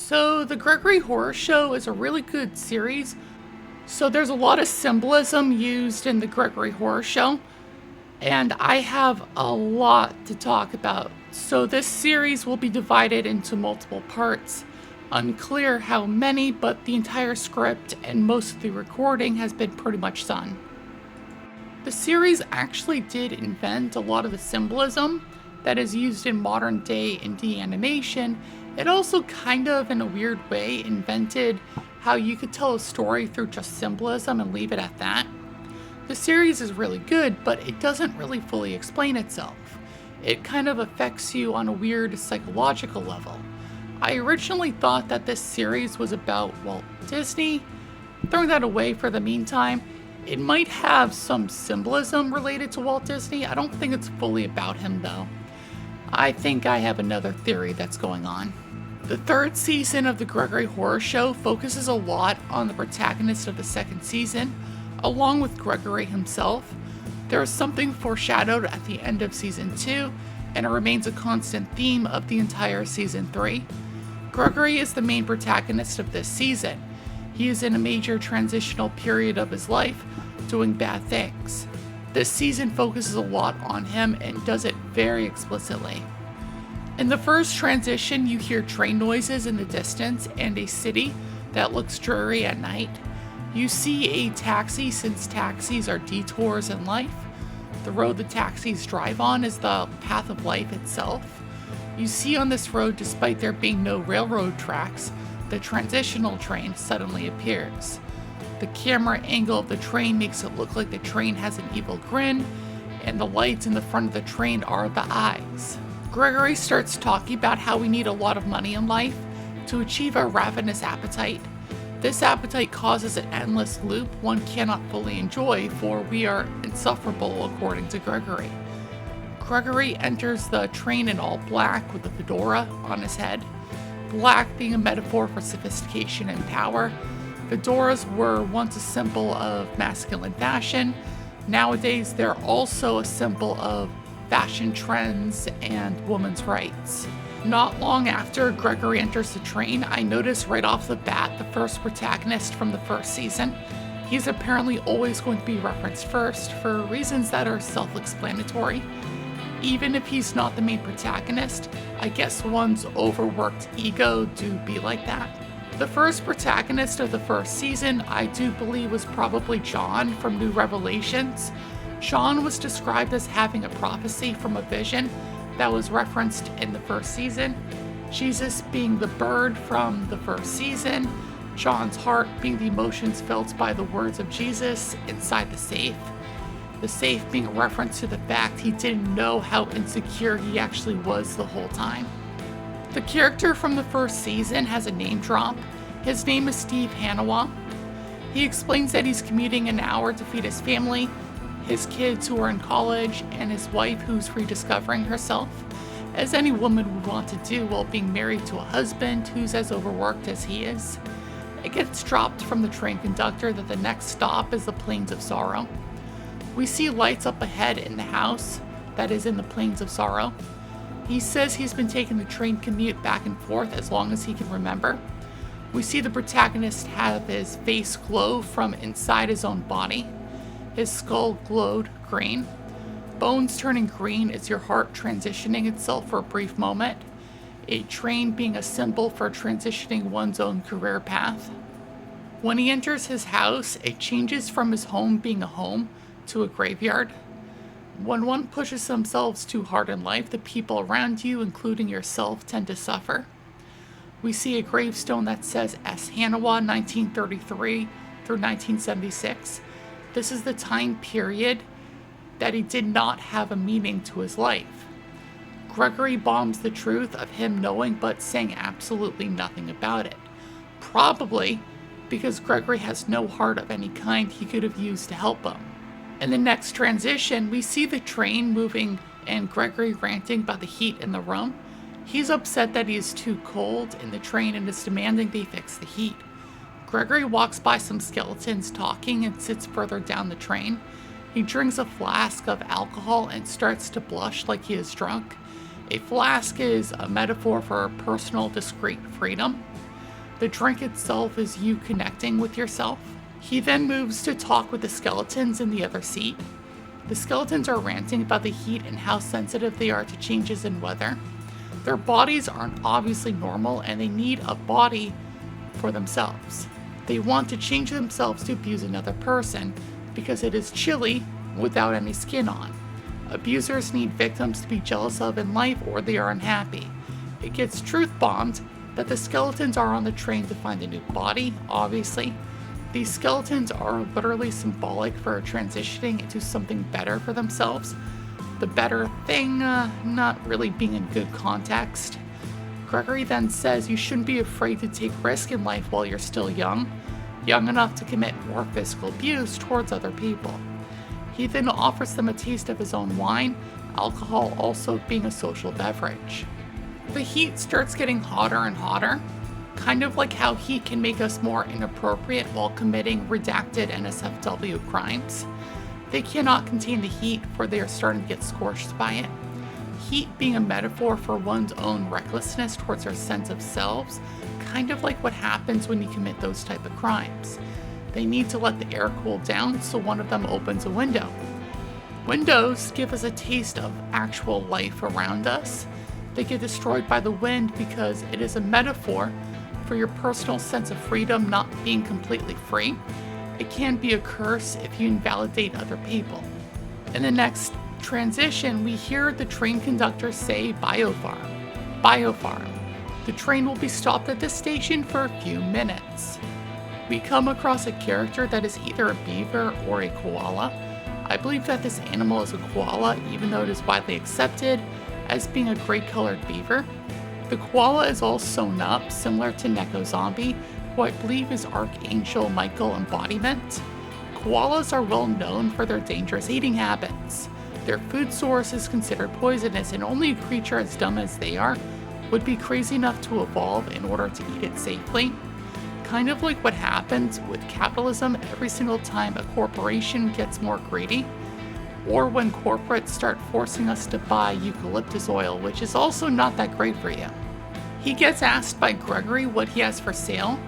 So, the Gregory Horror Show is a really good series. So, there's a lot of symbolism used in the Gregory Horror Show, and I have a lot to talk about. So, this series will be divided into multiple parts. Unclear how many, but the entire script and most of the recording has been pretty much done. The series actually did invent a lot of the symbolism that is used in modern day indie animation. It also kind of, in a weird way, invented how you could tell a story through just symbolism and leave it at that. The series is really good, but it doesn't really fully explain itself. It kind of affects you on a weird psychological level. I originally thought that this series was about Walt Disney. Throwing that away for the meantime, it might have some symbolism related to Walt Disney. I don't think it's fully about him though. I think I have another theory that's going on. The third season of the Gregory Horror Show focuses a lot on the protagonist of the second season, along with Gregory himself. There is something foreshadowed at the end of season 2, and it remains a constant theme of the entire season 3. Gregory is the main protagonist of this season. He is in a major transitional period of his life, doing bad things. This season focuses a lot on him and does it very explicitly. In the first transition, you hear train noises in the distance and a city that looks dreary at night. You see a taxi, since taxis are detours in life. The road the taxis drive on is the path of life itself. You see on this road, despite there being no railroad tracks, the transitional train suddenly appears. The camera angle of the train makes it look like the train has an evil grin, and the lights in the front of the train are the eyes. Gregory starts talking about how we need a lot of money in life to achieve our ravenous appetite. This appetite causes an endless loop one cannot fully enjoy, for we are insufferable, according to Gregory. Gregory enters the train in all black with a fedora on his head, black being a metaphor for sophistication and power. Fedoras were once a symbol of masculine fashion. Nowadays, they're also a symbol of fashion trends and women's rights. Not long after Gregory enters the train, I notice right off the bat the first protagonist from the first season. He's apparently always going to be referenced first for reasons that are self-explanatory. Even if he's not the main protagonist, I guess one's overworked ego do be like that. The first protagonist of the first season, I do believe, was probably John from New Revelations. John was described as having a prophecy from a vision that was referenced in the first season. Jesus being the bird from the first season. John's heart being the emotions felt by the words of Jesus inside the safe. The safe being a reference to the fact he didn't know how insecure he actually was the whole time. The character from the first season has a name drop. His name is Steve Hanawa. He explains that he's commuting an hour to feed his family, his kids who are in college, and his wife who's rediscovering herself, as any woman would want to do while being married to a husband who's as overworked as he is. It gets dropped from the train conductor that the next stop is the Plains of Sorrow. We see lights up ahead in the house that is in the Plains of Sorrow. He says he's been taking the train commute back and forth as long as he can remember. We see the protagonist have his face glow from inside his own body. His skull glowed green. Bones turning green is your heart transitioning itself for a brief moment. A train being a symbol for transitioning one's own career path. When he enters his house, it changes from his home being a home to a graveyard. When one pushes themselves too hard in life, the people around you, including yourself, tend to suffer. We see a gravestone that says S. Hanawa 1933 through 1976. This is the time period that he did not have a meaning to his life. Gregory bombs the truth of him knowing but saying absolutely nothing about it. Probably because Gregory has no heart of any kind he could have used to help him. In the next transition, we see the train moving and Gregory ranting about the heat in the room. He's upset that he is too cold in the train and is demanding they fix the heat. Gregory walks by some skeletons talking and sits further down the train. He drinks a flask of alcohol and starts to blush like he is drunk. A flask is a metaphor for personal, discreet freedom. The drink itself is you connecting with yourself. He then moves to talk with the skeletons in the other seat. The skeletons are ranting about the heat and how sensitive they are to changes in weather. Their bodies aren't obviously normal and they need a body for themselves. They want to change themselves to abuse another person because it is chilly without any skin on. Abusers need victims to be jealous of in life or they are unhappy. It gets truth bombed that the skeletons are on the train to find a new body, obviously. These skeletons are literally symbolic for transitioning into something better for themselves. The better thing not really being in good context. Gregory then says you shouldn't be afraid to take risk in life while you're still young enough to commit more physical abuse towards other people. He then offers them a taste of his own wine, alcohol also being a social beverage. The heat starts getting hotter and hotter, kind of like how heat can make us more inappropriate while committing redacted NSFW crimes. They cannot contain the heat, for they are starting to get scorched by it. Heat being a metaphor for one's own recklessness towards our sense of selves, kind of like what happens when you commit those type of crimes. They need to let the air cool down, so one of them opens a window. Windows give us a taste of actual life around us. They get destroyed by the wind because it is a metaphor for your personal sense of freedom not being completely free. It can be a curse if you invalidate other people. In the next transition, we hear the train conductor say biofarm. Biofarm. The train will be stopped at this station for a few minutes. We come across a character that is either a beaver or a koala. I believe that this animal is a koala, even though it is widely accepted as being a gray-colored beaver. The koala is all sewn up, similar to Neko Zombie, who I believe is Archangel Michael embodiment. Koalas are well known for their dangerous eating habits. Their food source is considered poisonous, and only a creature as dumb as they are would be crazy enough to evolve in order to eat it safely. Kind of like what happens with capitalism every single time a corporation gets more greedy, or when corporates start forcing us to buy eucalyptus oil, which is also not that great for you. He gets asked by Gregory what he has for sale.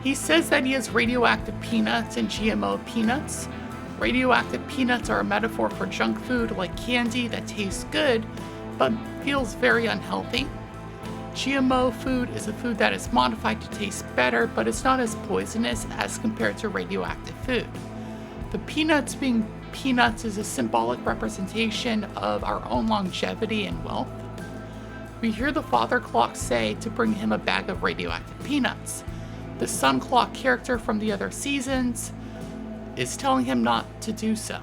He says that he has radioactive peanuts and GMO peanuts. Radioactive peanuts are a metaphor for junk food like candy that tastes good, but feels very unhealthy. GMO food is a food that is modified to taste better, but it's not as poisonous as compared to radioactive food. The peanuts being peanuts is a symbolic representation of our own longevity and wealth. We hear the father clock say to bring him a bag of radioactive peanuts. The sun clock character from the other seasons is telling him not to do so.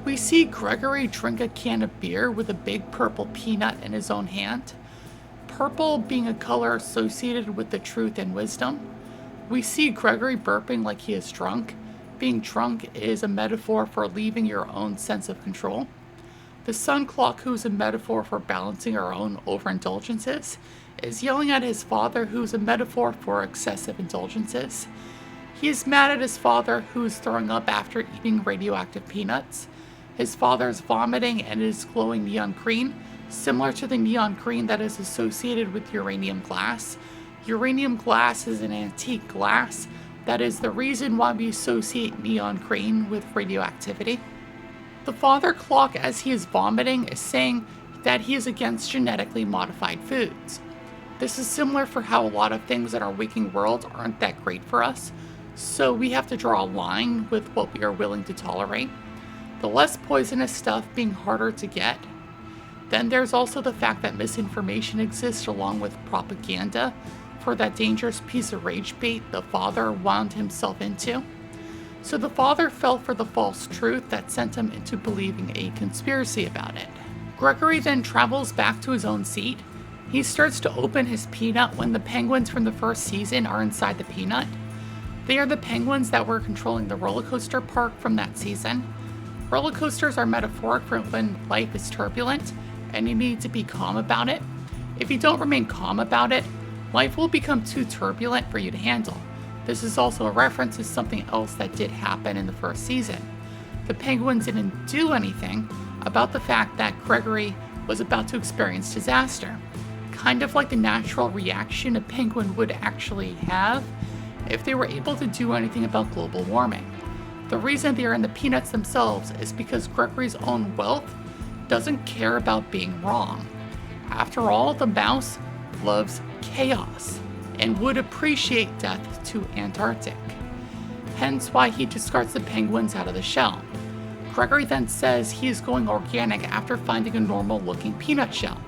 We see Gregory drink a can of beer with a big purple peanut in his own hand. Purple being a color associated with the truth and wisdom. We see Gregory burping like he is drunk. Being drunk is a metaphor for leaving your own sense of control. The sun clock, who is a metaphor for balancing our own overindulgences, is yelling at his father, who is a metaphor for excessive indulgences. He is mad at his father, who is throwing up after eating radioactive peanuts. His father is vomiting and it is glowing neon green, similar to the neon green that is associated with uranium glass. Uranium glass is an antique glass. That is the reason why we associate neon green with radioactivity. The father clock, as he is vomiting, is saying that he is against genetically modified foods. This is similar for how a lot of things in our waking world aren't that great for us, so we have to draw a line with what we are willing to tolerate. The less poisonous stuff being harder to get. Then there's also the fact that misinformation exists along with propaganda for that dangerous piece of rage bait the father wound himself into. So the father fell for the false truth that sent him into believing a conspiracy about it. Gregory then travels back to his own seat. He starts to open his peanut when the penguins from the first season are inside the peanut. They are the penguins that were controlling the roller coaster park from that season. Roller coasters are metaphoric for when life is turbulent and you need to be calm about it. If you don't remain calm about it, life will become too turbulent for you to handle. This is also a reference to something else that did happen in the first season. The penguins didn't do anything about the fact that Gregory was about to experience disaster. kind of like the natural reaction a penguin would actually have if they were able to do anything about global warming. The reason they are in the peanuts themselves is because Gregory's own wealth doesn't care about being wrong. After all, the mouse loves chaos and would appreciate death to Antarctic. Hence why he discards the penguins out of the shell. Gregory then says he is going organic after finding a normal-looking peanut shell,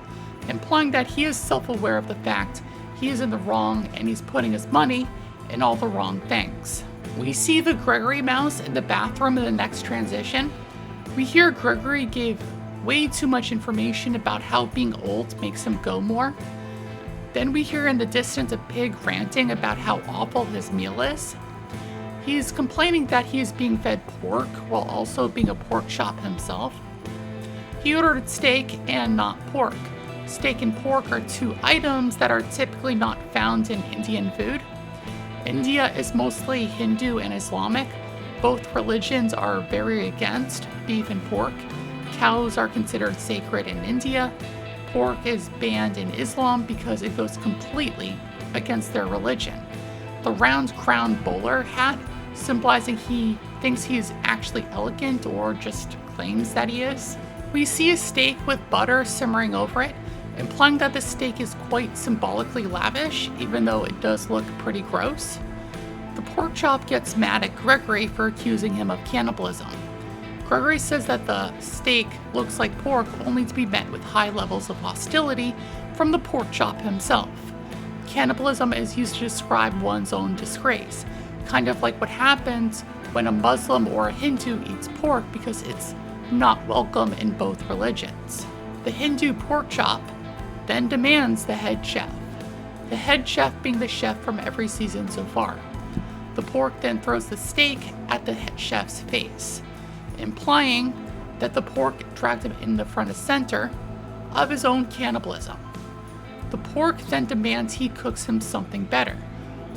implying that he is self-aware of the fact he is in the wrong and he's putting his money in all the wrong things. We see the Gregory mouse in the bathroom in the next transition. We hear Gregory gave way too much information about how being old makes him go more. Then we hear in the distance a pig ranting about how awful his meal is. He's complaining that he is being fed pork while also being a pork chop himself. He ordered steak and not pork. Steak and pork are two items that are typically not found in Indian food. India is mostly Hindu and Islamic. Both religions are very against beef and pork. Cows are considered sacred in India. Pork is banned in Islam because it goes completely against their religion. The round crown bowler hat, symbolizing he thinks he is actually elegant or just claims that he is. We see a steak with butter simmering over it, implying that the steak is quite symbolically lavish, even though it does look pretty gross. The pork chop gets mad at Gregory for accusing him of cannibalism. Gregory says that the steak looks like pork only to be met with high levels of hostility from the pork chop himself. Cannibalism is used to describe one's own disgrace, kind of like what happens when a Muslim or a Hindu eats pork because it's not welcome in both religions. The Hindu pork chop then demands the head chef, the head chef being the chef from every season so far. The pork then throws the steak at the head chef's face, implying that the pork dragged him in the front and center of his own cannibalism. The pork then demands he cooks him something better.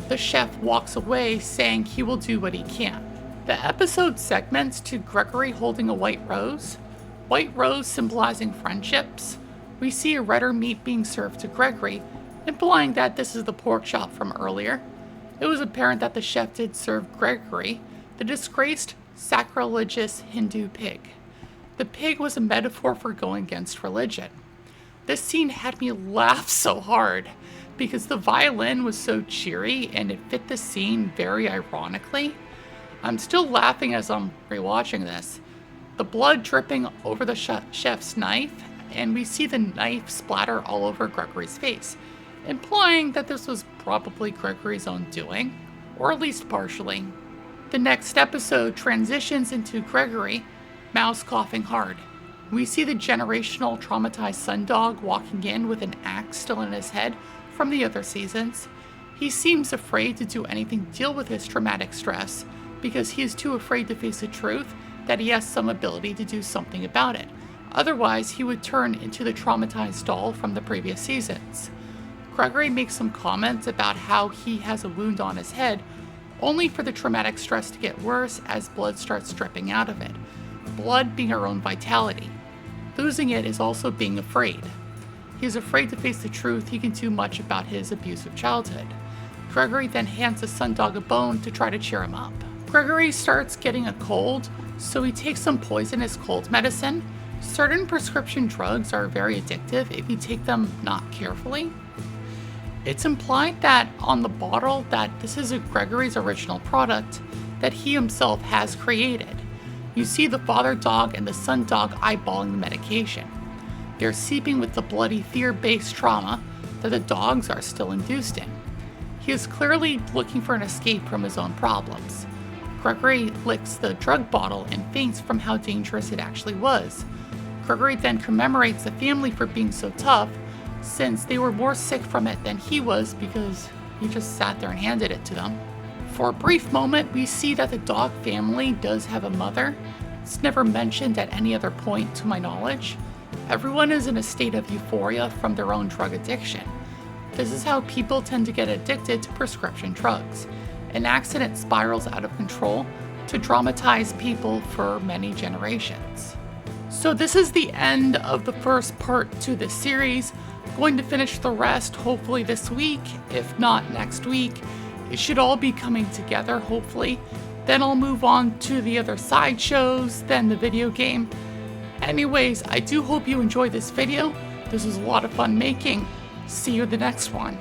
The chef walks away, saying he will do what he can. The episode segments to Gregory holding a white rose symbolizing friendships. We see a redder meat being served to Gregory, implying that this is the pork chop from earlier. It was apparent that the chef did serve Gregory the disgraced, sacrilegious Hindu pig. The pig was a metaphor for going against religion. This scene had me laugh so hard because the violin was so cheery and it fit the scene very ironically. I'm still laughing as I'm rewatching this. The blood dripping over the chef's knife, and we see the knife splatter all over Gregory's face, implying that this was probably Gregory's own doing, or at least partially. The next episode transitions into Gregory, mouse coughing hard. We see the generational traumatized sun dog walking in with an axe still in his head from the other seasons. He seems afraid to do anything to deal with his traumatic stress because he is too afraid to face the truth that he has some ability to do something about it. Otherwise, he would turn into the traumatized doll from the previous seasons. Gregory makes some comments about how he has a wound on his head, only for the traumatic stress to get worse as blood starts dripping out of it. Blood being our own vitality. Losing it is also being afraid. He is afraid to face the truth he can do much about his abusive childhood. Gregory then hands the sundog a bone to try to cheer him up. Gregory starts getting a cold, so he takes some poisonous cold medicine. Certain prescription drugs are very addictive if you take them not carefully. It's implied that on the bottle that this is Gregory's original product that he himself has created. You see the father dog and the son dog eyeballing the medication. They're seeping with the bloody fear-based trauma that the dogs are still induced in. He is clearly looking for an escape from his own problems. Gregory licks the drug bottle and faints from how dangerous it actually was. Gregory then commemorates the family for being so tough, since they were more sick from it than he was because he just sat there and handed it to them. For a brief moment, we see that the dog family does have a mother. It's never mentioned at any other point to my knowledge. Everyone is in a state of euphoria from their own drug addiction. This is how people tend to get addicted to prescription drugs. An accident spirals out of control to traumatize people for many generations. So this is the end of the first part to this series. Going to finish the rest hopefully this week, if not next week. It should all be coming together, hopefully. Then I'll move on to the other side shows, then the video game. Anyways, I do hope you enjoyed this video. This was a lot of fun making. See you in the next one.